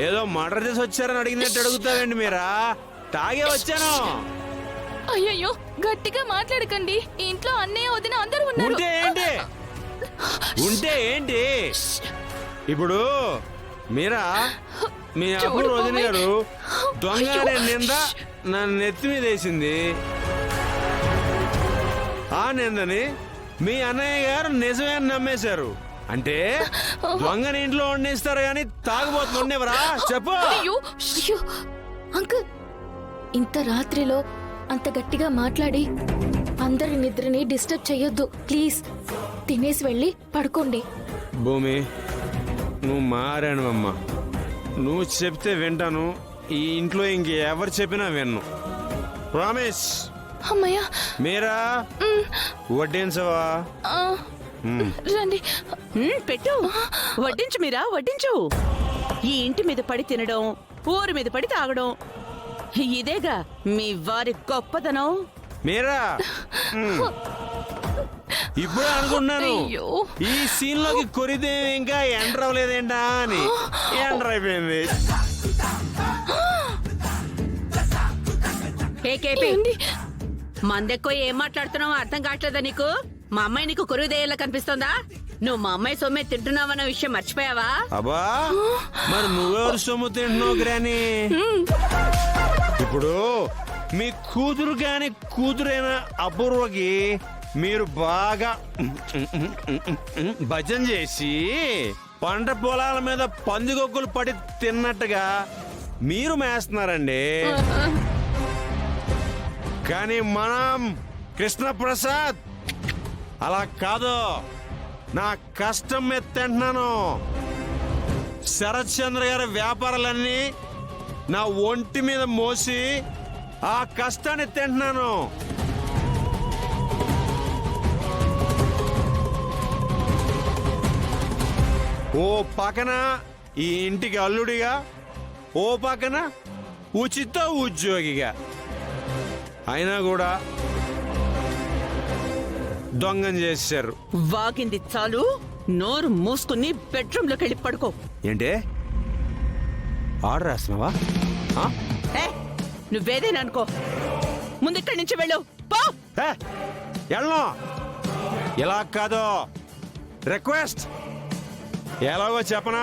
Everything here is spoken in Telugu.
ఏదో మర్డర్ చేసి వచ్చారని అడిగినట్టు అడుగుతారండి మీరా? తాగే వచ్చాను. అయ్యయ్యో గట్టిగా మాట్లాడకండి. ఇంట్లో అన్నయ్య వదిన అందరూ ఉన్నారు. ఉంటే ఏంటి ఇప్పుడు మీరా మీ అప్పుడు రోజున గారు దొంగ అనే నింద నా నెత్తి మీద వేసింది. ఆ నిందని మీ అన్నయ్య గారు నిజమే అని నమ్మేశారు. అంటే దొంగని ఇంట్లో వండిస్తారు కానీ తాగుబోతు ఉండేవరా? చెప్పు. అంకుల్ ఇంత రాత్రిలో అంత గట్టిగా మాట్లాడి అందరి నిద్రని డిస్టర్బ్ చెయ్యొద్దు ప్లీజ్. తినేసి వెళ్ళి పడుకోండి. భూమి నువ్వు మారానువమ్మా. నువ్వు చెప్తే వింటాను. ఈ ఇంట్లో ఇంకెవరు చెప్పినా విన్ను. ప్రామిస్. అమ్మయ్యా. మీరా వడ్డించవా? రండి. పెట్టు. వడ్డించు మీరా, వడ్డించు. ఈ ఇంటి మీద పడి తినడం, ఊరి మీద పడి తాగడం, ఇదేగా మీ వారి గొప్పదనం. మీరా ఇప్పుడు అనుకున్నాను ఈ సీన్ లోకి కొరిదే ఇంకా ఎంటర్ అవ్వలేదేంటా అని. ఎంటర్ అయిపోయింది. మందెక్కువ ఏం మాట్లాడుతున్నావు అర్థం కావట్లేదా నీకు? మా అమ్మాయి నీకు కొరువుదేయాలా కనిపిస్తోందా? నువ్వు మా అమ్మాయి సొమ్మె తింటున్నావన్న విషయం మర్చిపోయావా? అబ్బా మరి నువ్వెవరు సొమ్ము తింటున్నావు గ్రాని? ఇప్పుడు మీ కూతురు కాని కూతురైన అపూర్వకి మీరు బాగా భజన చేసి పంట పొలాల మీద పందికొక్కులు పడి తిన్నట్టుగా మీరు మేస్తున్నారండి. కానీ మనం కృష్ణప్రసాద్ అలా కాదు. నా కష్టం మీద తింటున్నాను. శరత్ చంద్ర గారి వ్యాపారాలన్నీ నా ఒంటి మీద మోసి ఆ కష్టాన్ని తింటున్నాను. ఓ పక్కన ఈ ఇంటికి అల్లుడిగా, ఓ పక్కన ఉచిత ఉద్యోగిగా. అయినా కూడా దొంగం చేశారు. వాగింది చాలు, నోరు మూసుకుని బెడ్రూమ్ లోకి వెళ్ళి పడుకో. ఏంటే ఆర్డర్ రాస్తున్నావా? నువ్వేదేనా అనుకో, ముందు ఇక్కడి నుంచి వెళ్ళు. పో. వెళ్ళను. ఇలా కాదు, రిక్వెస్ట్. ఎలాగో చెప్పనా?